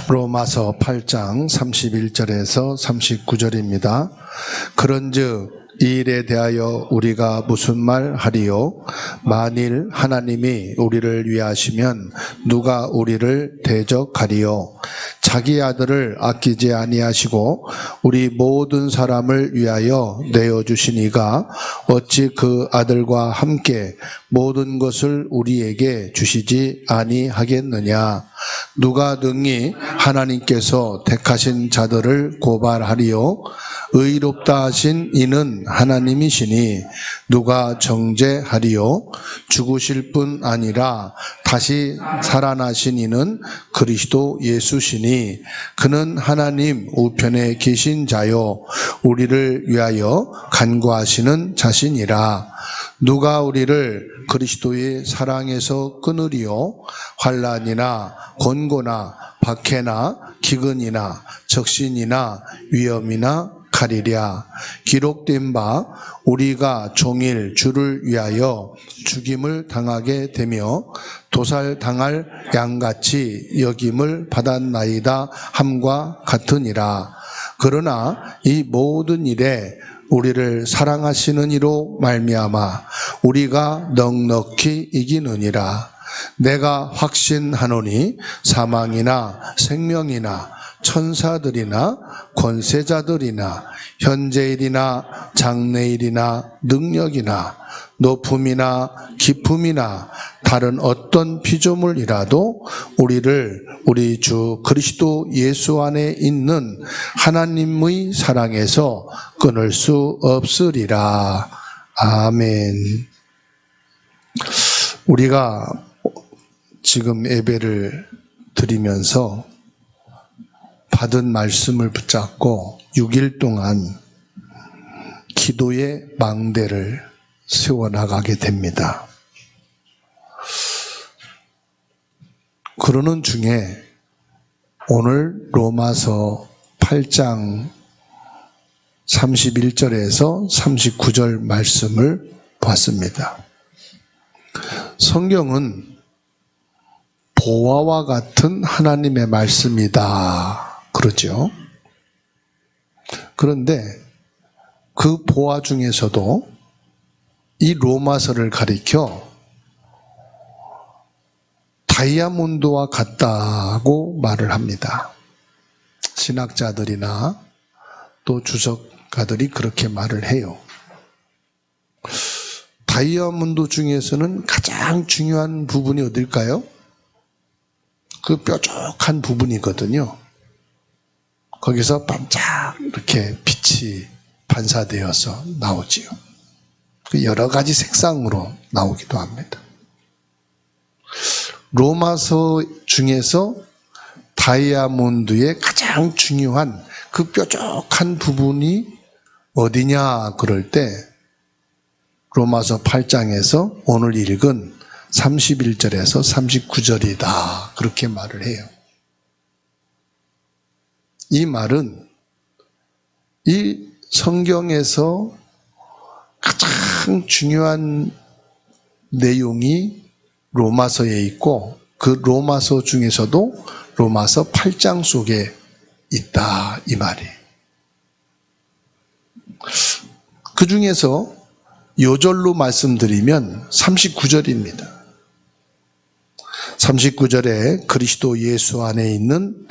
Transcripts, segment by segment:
로마서 8장 31절에서 39절입니다. 그런즉 이 일에 대하여 우리가 무슨 말 하리요? 만일 하나님이 우리를 위하시면 누가 우리를 대적하리요? 자기 아들을 아끼지 아니하시고 우리 모든 사람을 위하여 내어주신 이가 어찌 그 아들과 함께 모든 것을 우리에게 주시지 아니하겠느냐? 누가 능히 하나님께서 택하신 자들을 고발하리요? 의롭다 하신 이는 하나님이시니 누가 정죄하리요? 죽으실 뿐 아니라 다시 살아나신 이는 그리스도 예수시니 그는 하나님 우편에 계신 자요 우리를 위하여 간구하시는 자시니라. 누가 우리를 그리스도의 사랑에서 끊으리요? 환난이나 곤고나 박해나 기근이나 적신이나 위험이나 칼이랴. 기록된 바 우리가 종일 주를 위하여 죽임을 당하게 되며 도살당할 양같이 여김을 받았나이다 함과 같으니라. 그러나 이 모든 일에 우리를 사랑하시는 이로 말미암아 우리가 넉넉히 이기느니라. 내가 확신하노니 사망이나 생명이나 천사들이나 권세자들이나 현재일이나 장래일이나 능력이나 높음이나 깊음이나 다른 어떤 피조물이라도 우리를 우리 주 그리스도 예수 안에 있는 하나님의 사랑에서 끊을 수 없으리라. 아멘. 우리가 지금 예배를 드리면서 받은 말씀을 붙잡고 6일 동안 기도의 망대를 세워나가게 됩니다. 그러는 중에 오늘 로마서 8장 31절에서 39절 말씀을 봤습니다. 성경은 보화와 같은 하나님의 말씀이다. 그렇죠? 그런데 그 보화 중에서도 이 로마서를 가리켜 다이아몬드와 같다고 말을 합니다. 신학자들이나 또 주석가들이 그렇게 말을 해요. 다이아몬드 중에서는 가장 중요한 부분이 어딜까요? 그 뾰족한 부분이거든요. 거기서 반짝 이렇게 빛이 반사되어서 나오지요. 여러 가지 색상으로 나오기도 합니다. 로마서 중에서 다이아몬드의 가장 중요한 그 뾰족한 부분이 어디냐 그럴 때 로마서 8장에서 오늘 읽은 31절에서 39절이다 그렇게 말을 해요. 이 말은 이 성경에서 가장 중요한 내용이 로마서에 있고 그 로마서 중에서도 로마서 8장 속에 있다 이 말이에요. 그 중에서 요절로 말씀드리면 39절입니다. 39절에 그리스도 예수 안에 있는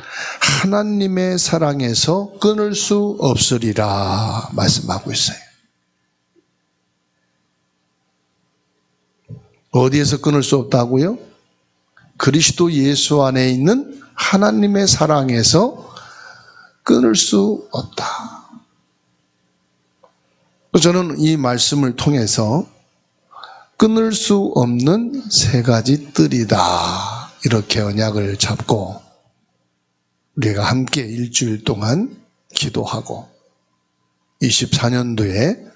하나님의 사랑에서 끊을 수 없으리라 말씀하고 있어요. 어디에서 끊을 수 없다고요? 그리스도 예수 안에 있는 하나님의 사랑에서 끊을 수 없다. 저는 이 말씀을 통해서 끊을 수 없는 세 가지 뜰이다 이렇게 언약을 잡고 우리가 함께 일주일 동안 기도하고 24년도에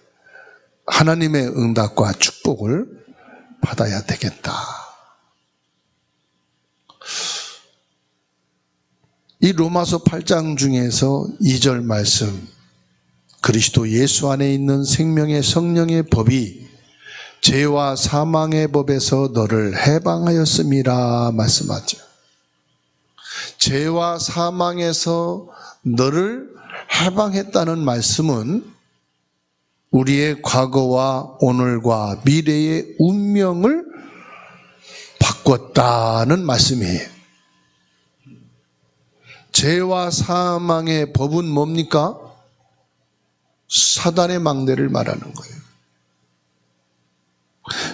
하나님의 응답과 축복을 받아야 되겠다. 이 로마서 8장 중에서 2절 말씀 그리스도 예수 안에 있는 생명의 성령의 법이 죄와 사망의 법에서 너를 해방하였음이라 말씀하죠. 죄와 사망에서 너를 해방했다는 말씀은 우리의 과거와 오늘과 미래의 운명을 바꿨다는 말씀이에요. 죄와 사망의 법은 뭡니까? 사단의 망대를 말하는 거예요.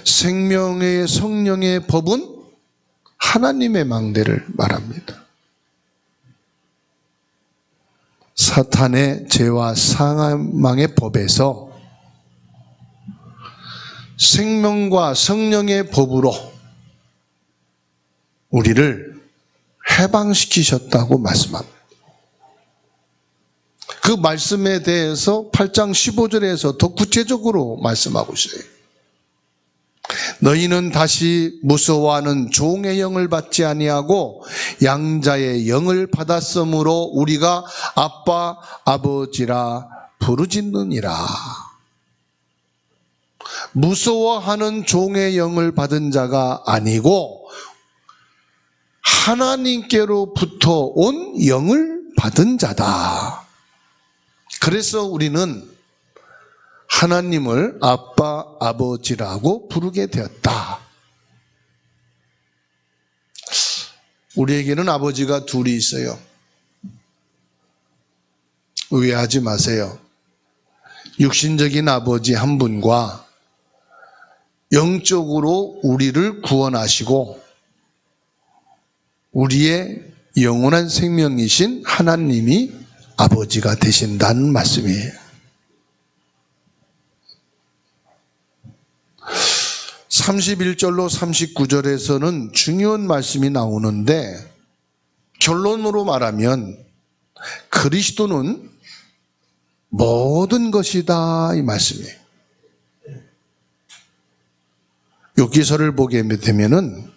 생명의 성령의 법은 하나님의 망대를 말합니다. 사탄의 죄와 사망의 법에서 생명과 성령의 법으로 우리를 해방시키셨다고 말씀합니다. 그 말씀에 대해서 8장 15절에서 더 구체적으로 말씀하고 있어요. 너희는 다시 무서워하는 종의 영을 받지 아니하고 양자의 영을 받았으므로 우리가 아빠 아버지라 부르짖느니라. 무서워하는 종의 영을 받은 자가 아니고 하나님께로부터 온 영을 받은 자다. 그래서 우리는 하나님을 아빠, 아버지라고 부르게 되었다. 우리에게는 아버지가 둘이 있어요. 오해하지 마세요. 육신적인 아버지 한 분과 영적으로 우리를 구원하시고 우리의 영원한 생명이신 하나님이 아버지가 되신다는 말씀이에요. 31절로 39절에서는 중요한 말씀이 나오는데 결론으로 말하면 그리스도는 모든 것이다 이 말씀이에요. 욥기서를 보게 되면은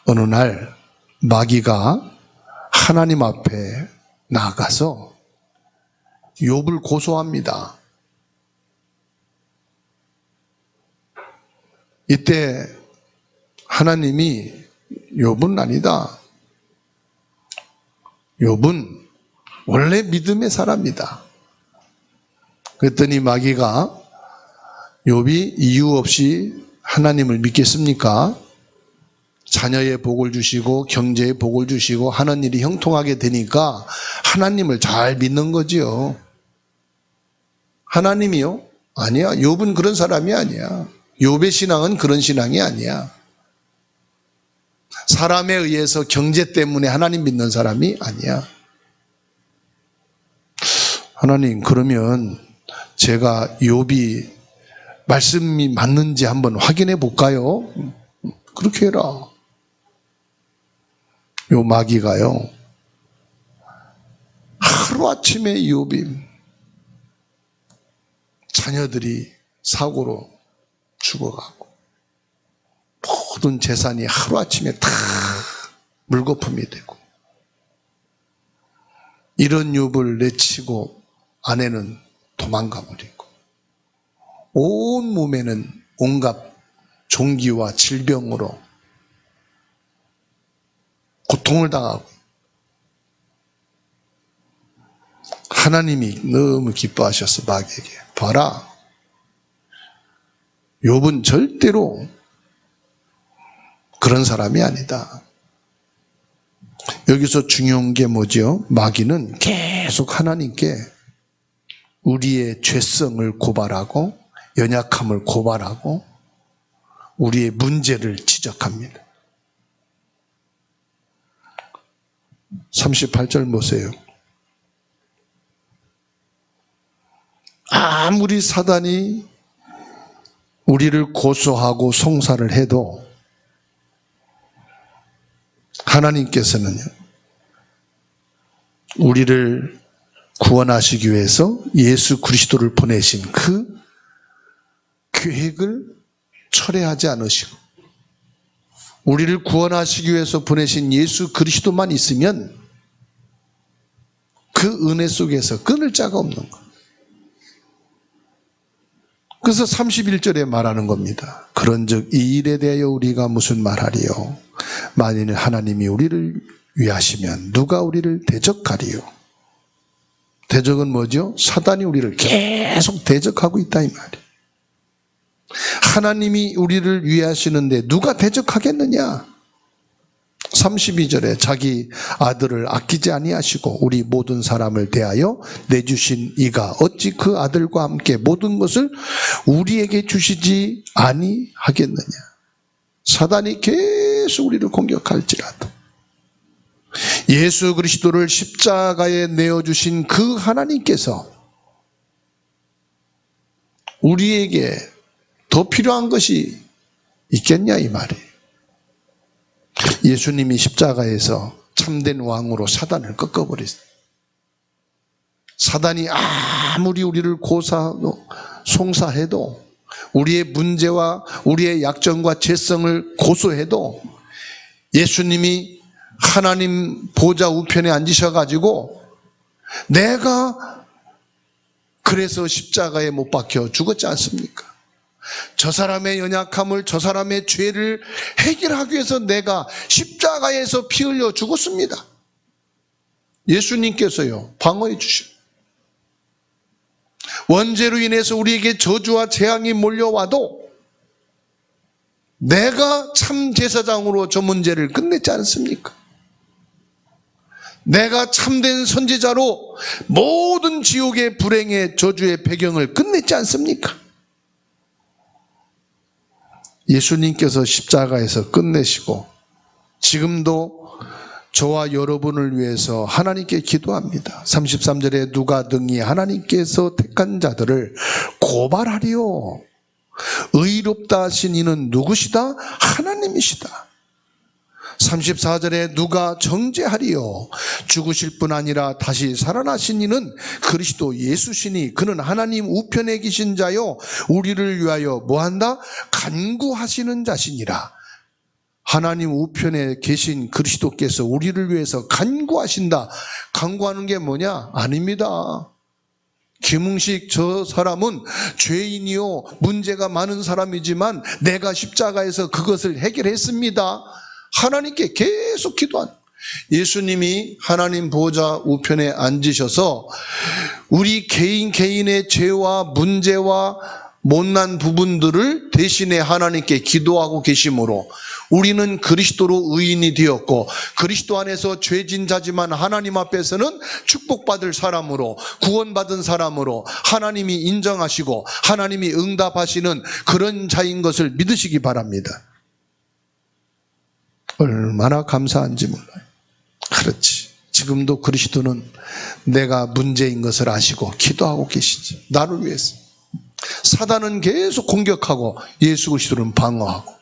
어느 날 마귀가 하나님 앞에 나아가서 욥을 고소합니다. 이때 하나님이 욥은 아니다. 욥은 원래 믿음의 사람이다. 그랬더니 마귀가 욥이 이유 없이 하나님을 믿겠습니까? 자녀의 복을 주시고 경제의 복을 주시고 하는 일이 형통하게 되니까 하나님을 잘 믿는 거지요. 하나님이요? 아니야. 욥은 그런 사람이 아니야. 욥의 신앙은 그런 신앙이 아니야. 사람에 의해서 경제 때문에 하나님 믿는 사람이 아니야. 하나님, 그러면 제가 욥이 말씀이 맞는지 한번 확인해 볼까요? 그렇게 해라. 요 마귀가요, 하루아침에 욥이 자녀들이 사고로 죽어가고 모든 재산이 하루아침에 다 물거품이 되고 이런 욥을 내치고 아내는 도망가 버리고 온 몸에는 온갖 종기와 질병으로 고통을 당하고 하나님이 너무 기뻐하셔서 마귀에게 봐라, 욥은 절대로 그런 사람이 아니다. 여기서 중요한 게 뭐죠? 마귀는 계속 하나님께 우리의 죄성을 고발하고 연약함을 고발하고 우리의 문제를 지적합니다. 38절 보세요. 아무리 사단이 우리를 고소하고 송사를 해도 하나님께서는요, 우리를 구원하시기 위해서 예수 그리스도를 보내신 그 계획을 철회하지 않으시고 우리를 구원하시기 위해서 보내신 예수 그리스도만 있으면 그 은혜 속에서 끊을 자가 없는 거예요. 그래서 31절에 말하는 겁니다. 그런즉 이 일에 대하여 우리가 무슨 말하리요? 만일 하나님이 우리를 위하시면 누가 우리를 대적하리요? 대적은 뭐죠? 사단이 우리를 계속 대적하고 있다 이 말이에요. 하나님이 우리를 위하시는데 누가 대적하겠느냐? 32절에 자기 아들을 아끼지 아니하시고 우리 모든 사람을 대하여 내주신 이가 어찌 그 아들과 함께 모든 것을 우리에게 주시지 아니하겠느냐? 사단이 계속 우리를 공격할지라도 예수 그리스도를 십자가에 내어주신 그 하나님께서 우리에게 더 필요한 것이 있겠냐 이 말이에요. 예수님이 십자가에서 참된 왕으로 사단을 꺾어버렸어요. 사단이 아무리 우리를 고사하고 송사해도 우리의 문제와 우리의 약점과 죄성을 고소해도 예수님이 하나님 보좌 우편에 앉으셔가지고 내가 그래서 십자가에 못 박혀 죽었지 않습니까? 저 사람의 연약함을, 저 사람의 죄를 해결하기 위해서 내가 십자가에서 피 흘려 죽었습니다. 예수님께서요 방어해 주시고 원죄로 인해서 우리에게 저주와 재앙이 몰려와도 내가 참 제사장으로 저 문제를 끝냈지 않습니까? 내가 참된 선지자로 모든 지옥의 불행의 저주의 배경을 끝냈지 않습니까? 예수님께서 십자가에서 끝내시고 지금도 저와 여러분을 위해서 하나님께 기도합니다. 33절에 누가 등이 하나님께서 택한 자들을 고발하리요. 의롭다 하신 이는 누구시다? 하나님이시다. 34절에 누가 정죄하리요. 죽으실 뿐 아니라 다시 살아나신 이는 그리스도 예수시니 그는 하나님 우편에 계신 자요 우리를 위하여 뭐한다? 간구하시는 자시니라. 하나님 우편에 계신 그리스도께서 우리를 위해서 간구하신다. 간구하는 게 뭐냐? 아닙니다. 김웅식 저 사람은 죄인이요 문제가 많은 사람이지만 내가 십자가에서 그것을 해결했습니다. 하나님께 계속 기도한 예수님이 하나님 보좌 우편에 앉으셔서 우리 개인의 죄와 문제와 못난 부분들을 대신에 하나님께 기도하고 계심으로 우리는 그리스도로 의인이 되었고 그리스도 안에서 죄진 자지만 하나님 앞에서는 축복받을 사람으로 구원받은 사람으로 하나님이 인정하시고 하나님이 응답하시는 그런 자인 것을 믿으시기 바랍니다. 얼마나 감사한지 몰라요. 그렇지. 지금도 그리스도는 내가 문제인 것을 아시고 기도하고 계시지. 나를 위해서. 사단은 계속 공격하고 예수 그리스도는 방어하고.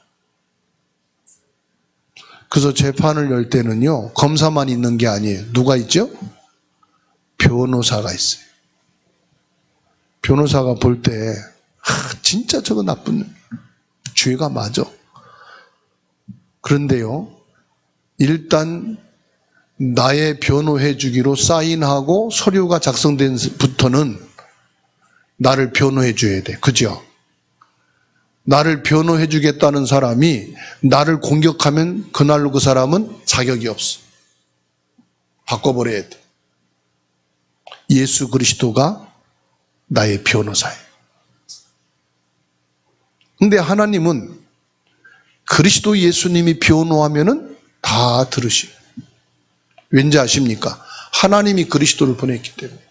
그래서 재판을 열 때는요 검사만 있는 게 아니에요. 누가 있죠? 변호사가 있어요. 변호사가 볼 때 진짜 저거 나쁜 죄가 맞아. 그런데요 일단 나의 변호해 주기로 사인하고 서류가 작성된 부터는 나를 변호해 줘야 돼. 그죠? 나를 변호해 주겠다는 사람이 나를 공격하면 그날로 그 사람은 자격이 없어. 바꿔버려야 돼. 예수 그리스도가 나의 변호사예요. 근데 하나님은 그리스도 예수님이 변호하면은 다 들으시고. 왠지 아십니까? 하나님이 그리스도를 보냈기 때문에.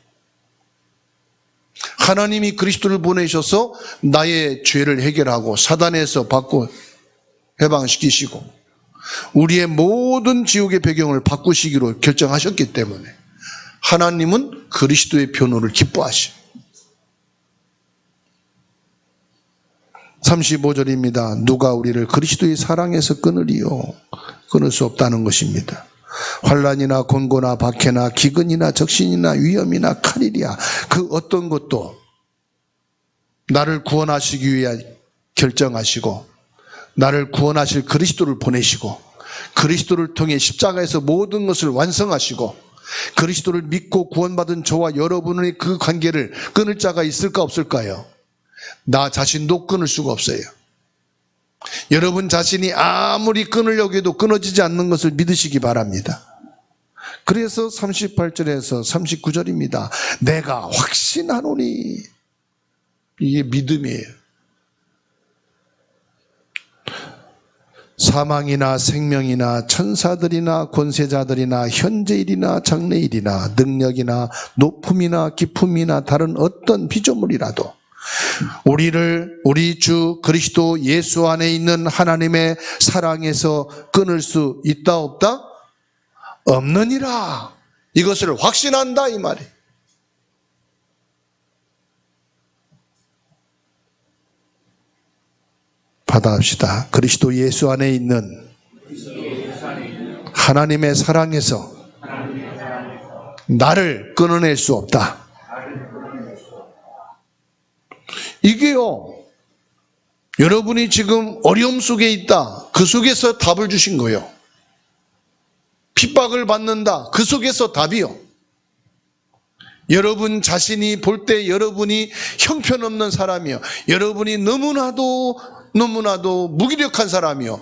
하나님이 그리스도를 보내셔서 나의 죄를 해결하고 사단에서 받고 해방시키시고 우리의 모든 지옥의 배경을 바꾸시기로 결정하셨기 때문에 하나님은 그리스도의 변호를 기뻐하시고 35절입니다. 누가 우리를 그리스도의 사랑에서 끊으리요? 끊을 수 없다는 것입니다. 환난이나 곤고나 박해나 기근이나 적신이나 위험이나 칼이랴 그 어떤 것도 나를 구원하시기 위해 결정하시고 나를 구원하실 그리스도를 보내시고 그리스도를 통해 십자가에서 모든 것을 완성하시고 그리스도를 믿고 구원받은 저와 여러분의 그 관계를 끊을 자가 있을까 없을까요? 나 자신도 끊을 수가 없어요. 여러분 자신이 아무리 끊으려고 해도 끊어지지 않는 것을 믿으시기 바랍니다. 그래서 38절에서 39절입니다. 내가 확신하노니. 이게 믿음이에요. 사망이나 생명이나 천사들이나 권세자들이나 현재일이나 장래일이나 능력이나 높음이나 깊음이나 다른 어떤 피조물이라도 우리를 우리 주 그리스도 예수 안에 있는 하나님의 사랑에서 끊을 수 있다 없다? 없느니라. 이것을 확신한다 이 말이에요. 받아합시다. 그리스도 예수 안에 있는 하나님의 사랑에서 나를 끊어낼 수 없다. 이게요, 여러분이 지금 어려움 속에 있다. 그 속에서 답을 주신 거예요. 핍박을 받는다. 그 속에서 답이요. 여러분 자신이 볼 때 여러분이 형편없는 사람이요. 여러분이 너무나도 무기력한 사람이요.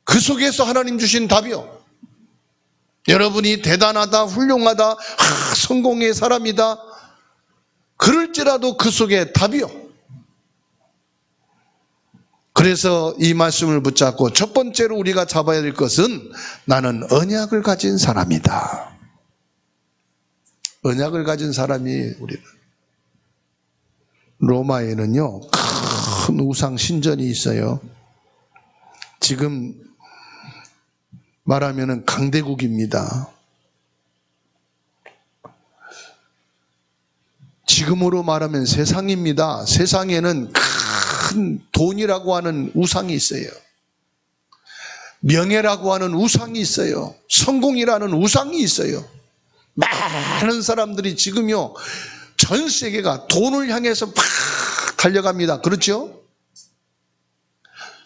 그 속에서 하나님 주신 답이요. 여러분이 대단하다, 훌륭하다, 성공의 사람이다. 그럴지라도 그 속에 답이요. 그래서 이 말씀을 붙잡고 첫 번째로 우리가 잡아야 될 것은 나는 언약을 가진 사람이다. 언약을 가진 사람이 우리는. 로마에는요, 큰 우상 신전이 있어요. 지금 말하면은 강대국입니다. 지금으로 말하면 세상입니다. 세상에는 큰 돈이라고 하는 우상이 있어요. 명예라고 하는 우상이 있어요. 성공이라는 우상이 있어요. 많은 사람들이 지금요, 전 세계가 돈을 향해서 막 달려갑니다. 그렇죠?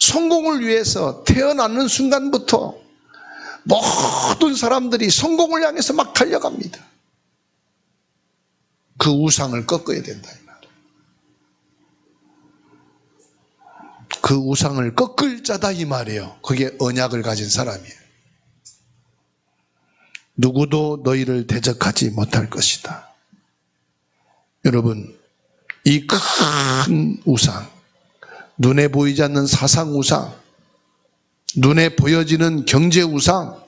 성공을 위해서 태어나는 순간부터 모든 사람들이 성공을 향해서 막 달려갑니다. 그 우상을 꺾어야 된다 이 말이에요. 그 우상을 꺾을 자다 이 말이에요. 그게 언약을 가진 사람이에요. 누구도 너희를 대적하지 못할 것이다. 여러분, 이 큰 우상, 눈에 보이지 않는 사상 우상, 눈에 보여지는 경제 우상,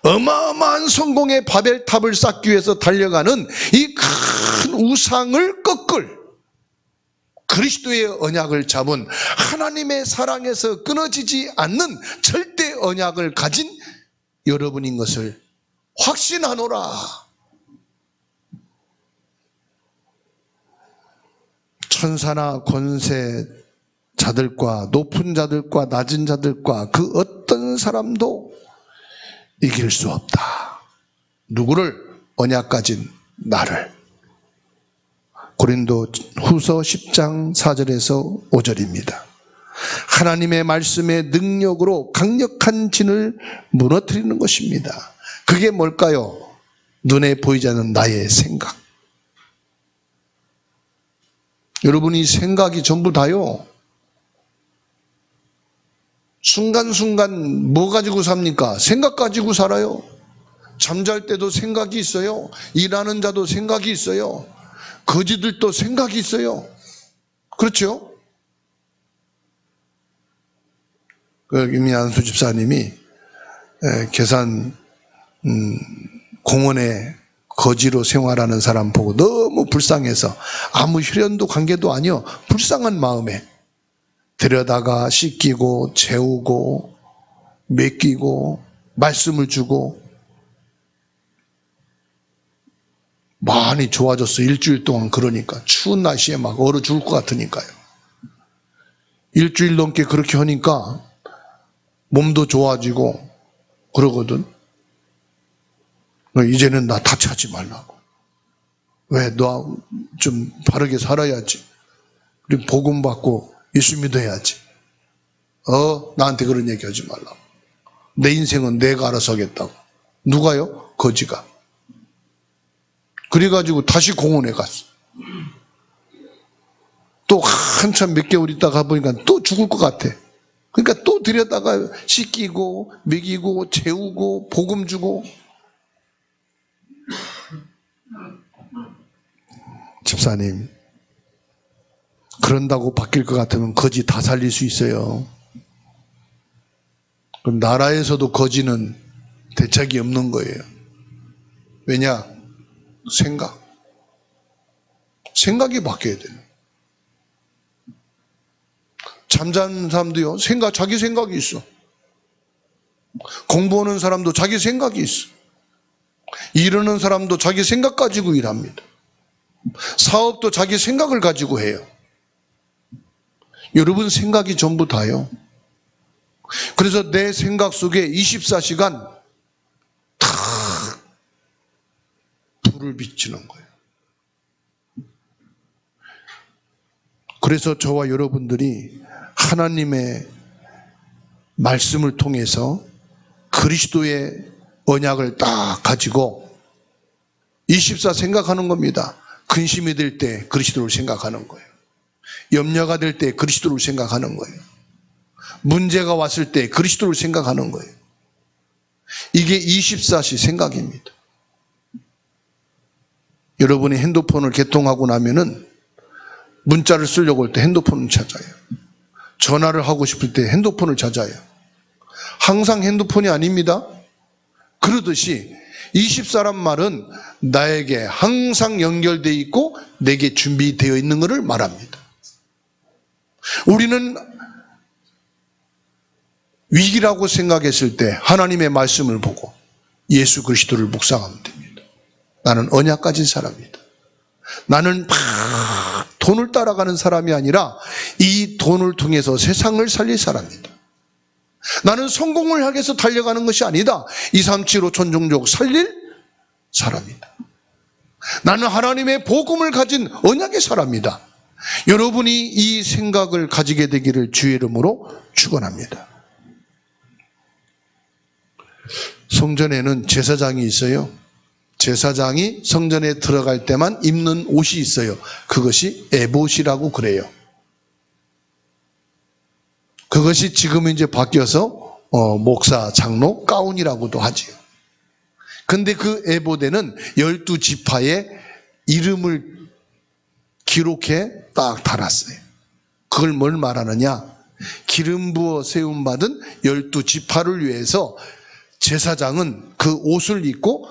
어마어마한 성공의 바벨탑을 쌓기 위해서 달려가는 이 큰 우상을 꺾을 그리스도의 언약을 잡은 하나님의 사랑에서 끊어지지 않는 절대 언약을 가진 여러분인 것을 확신하노라. 천사나 권세자들과 높은 자들과 낮은 자들과 그 어떤 사람도 이길 수 없다. 누구를? 언약 가진 나를. 고린도 후서 10장 4절에서 5절입니다. 하나님의 말씀의 능력으로 강력한 진을 무너뜨리는 것입니다. 그게 뭘까요? 눈에 보이지 않는 나의 생각. 여러분이 생각이 전부 다요. 순간순간 뭐 가지고 삽니까? 생각 가지고 살아요. 잠잘 때도 생각이 있어요. 일하는 자도 생각이 있어요. 거지들도 생각이 있어요. 그렇죠? 김미안수 집사님이 계산 공원에 거지로 생활하는 사람 보고 너무 불쌍해서 아무 혈연도 관계도 아니요. 불쌍한 마음에 데려다가 씻기고 재우고 맡기고 말씀을 주고 많이 좋아졌어. 일주일 동안. 그러니까 추운 날씨에 막 얼어 죽을 것 같으니까요. 일주일 넘게 그렇게 하니까 몸도 좋아지고 그러거든. 이제는 나 다치하지 말라고. 왜? 너 좀 바르게 살아야지. 그리고 복음 받고 예수 믿어야지. 나한테 그런 얘기 하지 말라고. 내 인생은 내가 알아서 하겠다고. 누가요? 거지가. 그래가지고 다시 공원에 갔어. 또 한참 몇 개월 있다가 가보니까 또 죽을 것 같아. 그러니까 또 들여다가 씻기고 먹이고 재우고 복음 주고. 집사님, 그런다고 바뀔 것 같으면 거지 다 살릴 수 있어요. 그럼 나라에서도 거지는 대책이 없는 거예요. 왜냐? 생각이 바뀌어야 돼요. 잠자는 사람도요, 자기 생각이 있어. 공부하는 사람도 자기 생각이 있어. 일하는 사람도 자기 생각 가지고 일합니다. 사업도 자기 생각을 가지고 해요. 여러분 생각이 전부 다요. 그래서 내 생각 속에 24시간 다 불을 비치는 거예요. 그래서 저와 여러분들이 하나님의 말씀을 통해서 그리스도의 언약을 딱 가지고 24 생각하는 겁니다. 근심이 될 때 그리스도를 생각하는 거예요. 염려가 될 때 그리스도를 생각하는 거예요. 문제가 왔을 때 그리스도를 생각하는 거예요. 이게 24시 생각입니다. 여러분이 핸드폰을 개통하고 나면은 문자를 쓰려고 할 때 핸드폰을 찾아요. 전화를 하고 싶을 때 핸드폰을 찾아요. 항상 핸드폰이 아닙니다. 그러듯이 24란 말은 나에게 항상 연결되어 있고 내게 준비되어 있는 것을 말합니다. 우리는 위기라고 생각했을 때 하나님의 말씀을 보고 예수 그리스도를 묵상하면 됩니다. 나는 언약 가진 사람이다. 나는 막 돈을 따라가는 사람이 아니라 이 돈을 통해서 세상을 살릴 사람이다. 나는 성공을 향해서 달려가는 것이 아니다. 237 5천 종족 살릴 사람이다. 나는 하나님의 복음을 가진 언약의 사람이다. 여러분이 이 생각을 가지게 되기를 주의 이름으로 축원합니다. 성전에는 제사장이 있어요. 제사장이 성전에 들어갈 때만 입는 옷이 있어요. 그것이 에봇이라고 그래요. 그것이 지금은 이제 바뀌어서 목사, 장로, 가운이라고도 하지요. 근데 그 에봇에는 12지파의 이름을 기록해 딱 달았어요. 그걸 뭘 말하느냐? 기름 부어 세움받은 12지파를 위해서 제사장은 그 옷을 입고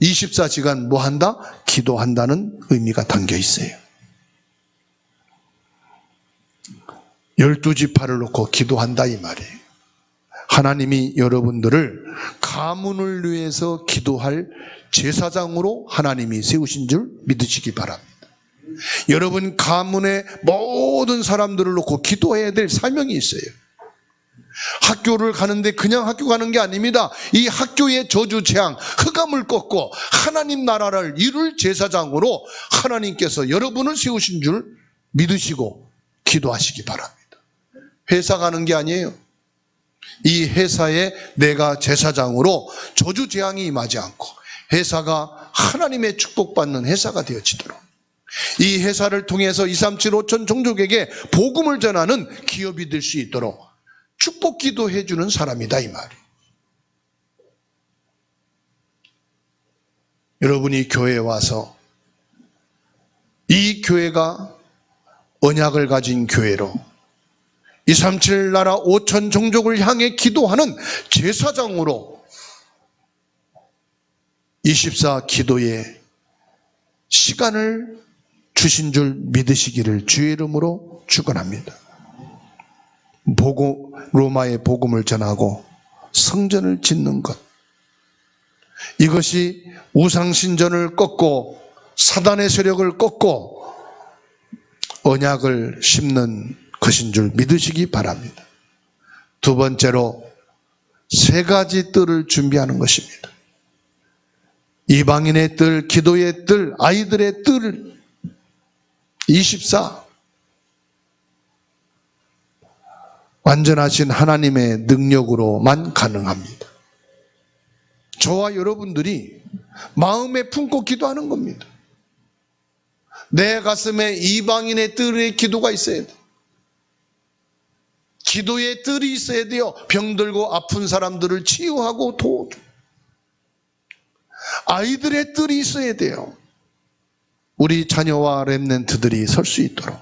24시간 뭐 한다? 기도한다는 의미가 담겨 있어요. 12지파를 놓고 기도한다 이 말이에요. 하나님이 여러분들을 가문을 위해서 기도할 제사장으로 하나님이 세우신 줄 믿으시기 바랍니다. 여러분 가문의 모든 사람들을 놓고 기도해야 될 사명이 있어요. 학교를 가는데 그냥 학교 가는 게 아닙니다. 이 학교의 저주 재앙, 흑암을 꺾고 하나님 나라를 이룰 제사장으로 하나님께서 여러분을 세우신 줄 믿으시고 기도하시기 바랍니다. 회사 가는 게 아니에요. 이 회사에 내가 제사장으로 저주 재앙이 임하지 않고 회사가 하나님의 축복받는 회사가 되어지도록, 이 회사를 통해서 237 5천 종족에게 복음을 전하는 기업이 될 수 있도록 축복 기도해 주는 사람이다 이 말이에요. 여러분이 교회에 와서 이 교회가 언약을 가진 교회로 237 나라 5천 종족을 향해 기도하는 제사장으로 24 기도의 시간을 주신 줄 믿으시기를 주의 이름으로 축원합니다. 로마의 복음을 전하고 성전을 짓는 것, 이것이 우상신전을 꺾고 사단의 세력을 꺾고 언약을 심는 것인 줄 믿으시기 바랍니다. 두 번째로 3가지 뜰을 준비하는 것입니다. 이방인의 뜰, 기도의 뜰, 아이들의 뜰, 24. 완전하신 하나님의 능력으로만 가능합니다. 저와 여러분들이 마음에 품고 기도하는 겁니다. 내 가슴에 이방인의 뜰의 기도가 있어야 돼. 기도의 뜰이 있어야 돼요. 병들고 아픈 사람들을 치유하고 도와줘. 아이들의 뜰이 있어야 돼요. 우리 자녀와 렘넌트들이 설 수 있도록.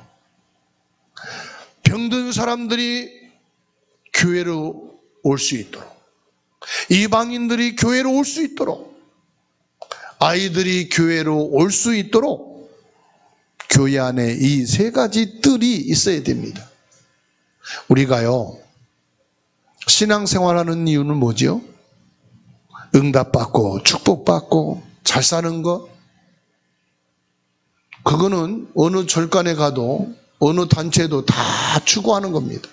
병든 사람들이 교회로 올 수 있도록. 이방인들이 교회로 올 수 있도록. 아이들이 교회로 올 수 있도록 교회 안에 이 세 가지 뜰이 있어야 됩니다. 우리가요, 신앙생활하는 이유는 뭐죠? 응답받고 축복받고 잘 사는 것. 그거는 어느 절간에 가도 어느 단체도 다 추구하는 겁니다.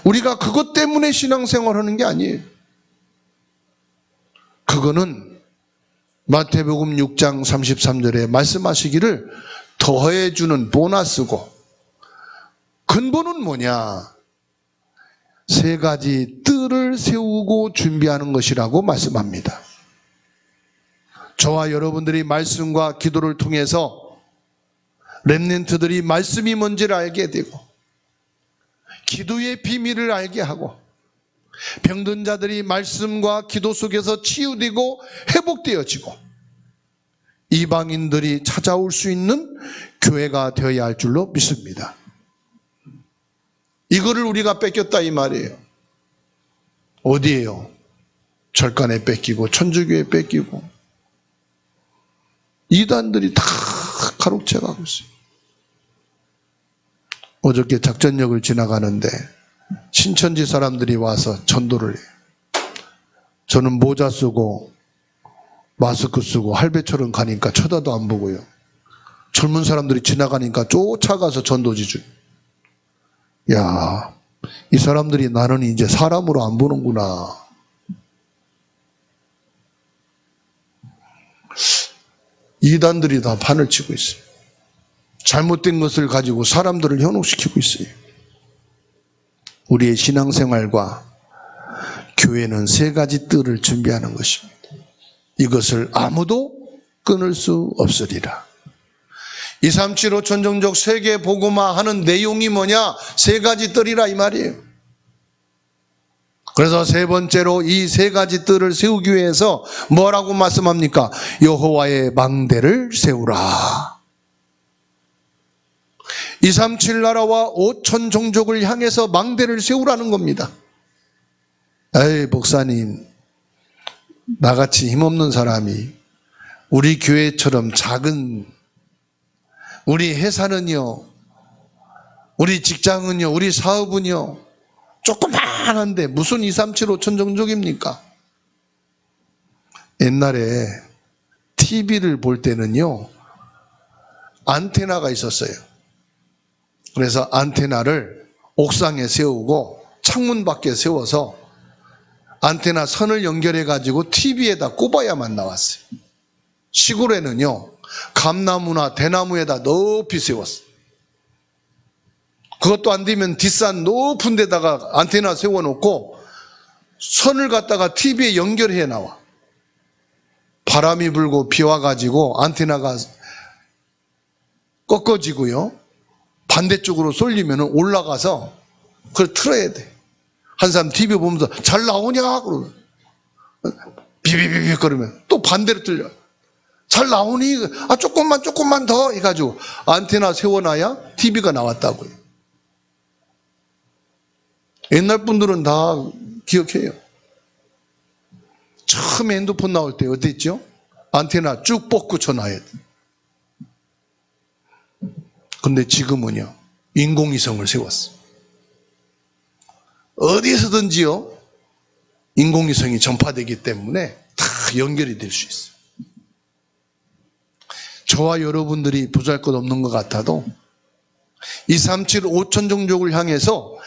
우리가 그것 때문에 신앙생활하는 게 아니에요. 그거는 마태복음 6장 33절에 말씀하시기를 더해주는 보너스고, 근본은 뭐냐? 세 가지 뜰을 세우고 준비하는 것이라고 말씀합니다. 저와 여러분들이 말씀과 기도를 통해서 렘넌트들이 말씀이 뭔지를 알게 되고, 기도의 비밀을 알게 하고, 병든 자들이 말씀과 기도 속에서 치유되고 회복되어지고, 이방인들이 찾아올 수 있는 교회가 되어야 할 줄로 믿습니다. 이거를 우리가 뺏겼다 이 말이에요. 어디에요? 절간에 뺏기고 천주교에 뺏기고 이단들이 다 가로채 가고 있어요. 어저께 작전역을 지나가는데 신천지 사람들이 와서 전도를 해요. 저는 모자 쓰고 마스크 쓰고 할배처럼 가니까 쳐다도 안 보고요. 젊은 사람들이 지나가니까 쫓아가서 전도지 주. 야, 이 사람들이 나는 이제 사람으로 안 보는구나. 이단들이 다 판을 치고 있어요. 잘못된 것을 가지고 사람들을 현혹시키고 있어요. 우리의 신앙생활과 교회는 세 가지 뜰을 준비하는 것입니다. 이것을 아무도 끊을 수 없으리라. 237 5천종족 세계 복음화 하는 내용이 뭐냐? 세 가지 뜰이라 이 말이에요. 그래서 세 번째로 이 세 가지 뜰을 세우기 위해서 뭐라고 말씀합니까? 여호와의 망대를 세우라. 237 나라와 5천 종족을 향해서 망대를 세우라는 겁니다. 에이, 목사님, 나같이 힘없는 사람이 우리 교회처럼 작은, 우리 회사는요, 우리 직장은요, 우리 사업은요, 조그만한데 무슨 237 5천 종족입니까? 옛날에 TV를 볼 때는요, 안테나가 있었어요. 그래서 안테나를 옥상에 세우고 창문 밖에 세워서 안테나 선을 연결해 가지고 TV에다 꼽아야만 나왔어요. 시골에는요, 감나무나 대나무에다 높이 세웠어요. 그것도 안 되면 뒷산 높은 데다가 안테나 세워놓고 선을 갖다가 TV에 연결해 나와. 바람이 불고 비 와가지고 안테나가 꺾어지고요, 반대쪽으로 쏠리면 올라가서 그걸 틀어야 돼. 한 사람 TV 보면서 잘 나오냐? 그러면 비비비비 그러면 또 반대로 틀려. 잘 나오니? 아, 조금만 더 해가지고 안테나 세워놔야 TV가 나왔다고요. 옛날 분들은 다 기억해요. 처음에 핸드폰 나올 때 어땠죠? 안테나 쭉 뻗고 전화해야 돼. 근데 지금은요, 인공위성을 세웠어. 어디에서든지요, 인공위성이 전파되기 때문에 다 연결이 될 수 있어요. 저와 여러분들이 보잘것없는 것 같아도 237 5천 종족을 향해서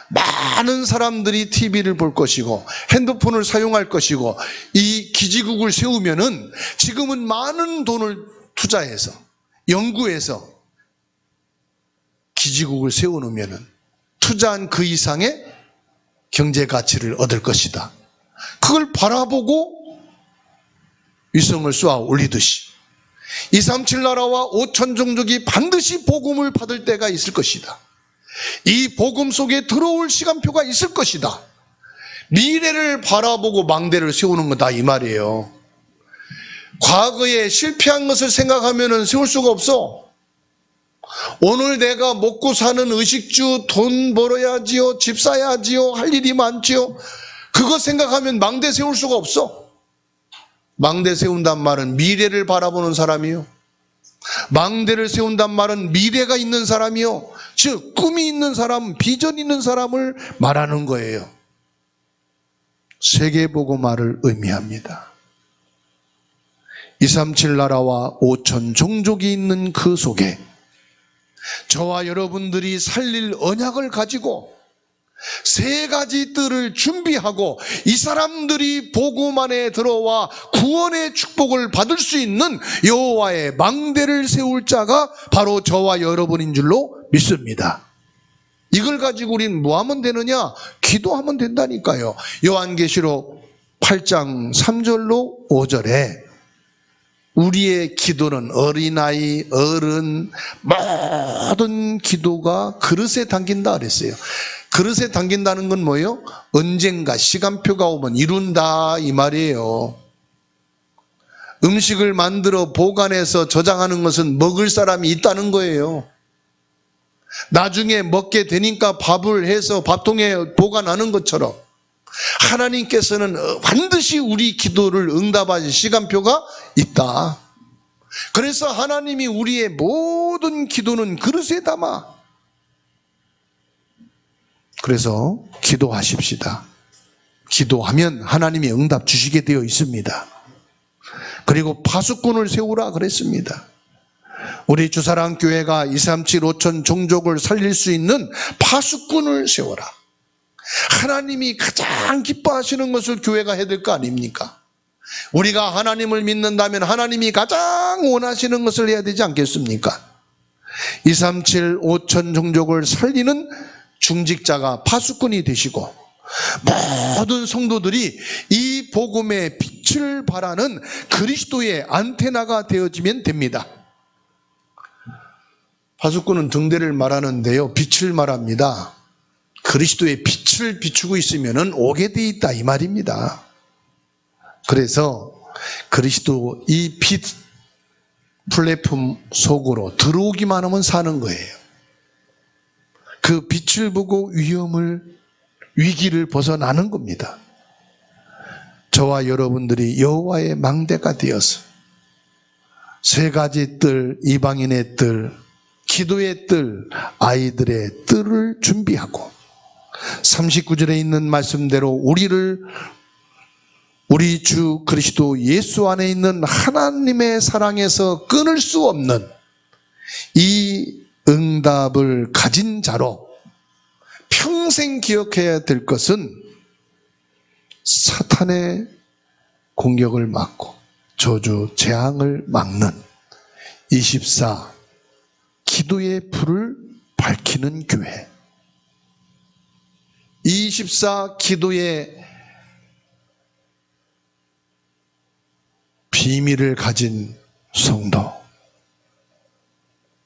많은 사람들이 TV를 볼 것이고 핸드폰을 사용할 것이고 이 기지국을 세우면은 지금은 많은 돈을 투자해서 연구해서 기지국을 세워놓으면은 투자한 그 이상의 경제 가치를 얻을 것이다. 그걸 바라보고 위성을 쏘아 올리듯이 237 나라와 5천 종족이 반드시 복음을 받을 때가 있을 것이다. 이 복음 속에 들어올 시간표가 있을 것이다. 미래를 바라보고 망대를 세우는 거다 이 말이에요. 과거에 실패한 것을 생각하면 세울 수가 없어. 오늘 내가 먹고 사는 의식주, 돈 벌어야지요, 집 사야지요, 할 일이 많지요. 그거 생각하면 망대 세울 수가 없어. 망대 세운단 말은 미래를 바라보는 사람이요. 망대를 세운단 말은 미래가 있는 사람이요. 즉 꿈이 있는 사람, 비전 있는 사람을 말하는 거예요. 세계복음화를 의미합니다. 237 나라와 5천 종족이 있는 그 속에 저와 여러분들이 살릴 언약을 가지고 세 가지 뜰을 준비하고 이 사람들이 복음 안에 들어와 구원의 축복을 받을 수 있는 여호와의 망대를 세울 자가 바로 저와 여러분인 줄로 믿습니다. 이걸 가지고 우리는 뭐 하면 되느냐? 기도하면 된다니까요. 요한계시록 8장 3절로 5절에 우리의 기도는 어린아이, 어른, 모든 기도가 그릇에 담긴다 그랬어요. 그릇에 담긴다는 건 뭐예요? 언젠가 시간표가 오면 이룬다 이 말이에요. 음식을 만들어 보관해서 저장하는 것은 먹을 사람이 있다는 거예요. 나중에 먹게 되니까 밥을 해서 밥통에 보관하는 것처럼 하나님께서는 반드시 우리 기도를 응답하실 시간표가 있다. 그래서 하나님이 우리의 모든 기도는 그릇에 담아. 그래서 기도하십시다. 기도하면 하나님이 응답 주시게 되어 있습니다. 그리고 파수꾼을 세우라 그랬습니다. 우리 주사랑교회가 237 5천 종족을 살릴 수 있는 파수꾼을 세워라. 하나님이 가장 기뻐하시는 것을 교회가 해야 될 거 아닙니까? 우리가 하나님을 믿는다면 하나님이 가장 원하시는 것을 해야 되지 않겠습니까? 237 5천 종족을 살리는 중직자가 파수꾼이 되시고 모든 성도들이 이 복음의 빛을 발하는 그리스도의 안테나가 되어지면 됩니다. 파수꾼은 등대를 말하는데요, 빛을 말합니다. 그리스도의 빛을 비추고 있으면 오게 돼 있다 이 말입니다. 그래서 그리스도 이 빛 플랫폼 속으로 들어오기만 하면 사는 거예요. 그 빛을 보고 위기를 벗어나는 겁니다. 저와 여러분들이 여호와의 망대가 되어서 세 가지 뜰, 이방인의 뜰, 기도의 뜰, 아이들의 뜰을 준비하고 39절에 있는 말씀대로 우리 주 그리스도 예수 안에 있는 하나님의 사랑에서 끊을 수 없는 이 응답을 가진 자로 평생 기억해야 될 것은 사탄의 공격을 막고 저주 재앙을 막는 24 기도의 불을 밝히는 교회, 24 기도의 비밀을 가진 성도,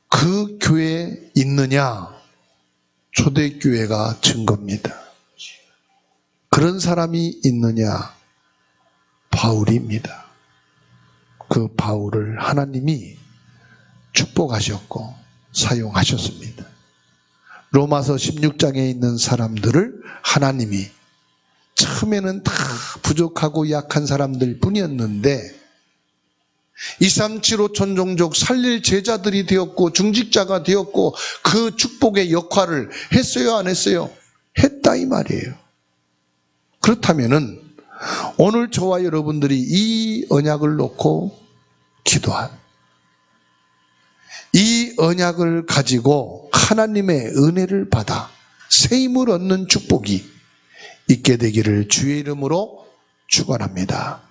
그 교회에 있느냐? 초대교회가 증거입니다. 그런 사람이 있느냐? 바울입니다. 그 바울을 하나님이 축복하셨고 사용하셨습니다. 로마서 16장에 있는 사람들을 하나님이 처음에는 다 부족하고 약한 사람들 뿐이었는데 237 5천 종족 살릴 제자들이 되었고 중직자가 되었고 그 축복의 역할을 했어요, 안 했어요? 했다 이 말이에요. 그렇다면은 오늘 저와 여러분들이 이 언약을 놓고 기도한 이 언약을 가지고 하나님의 은혜를 받아 새 힘을 얻는 축복이 있게 되기를 주의 이름으로 축원합니다.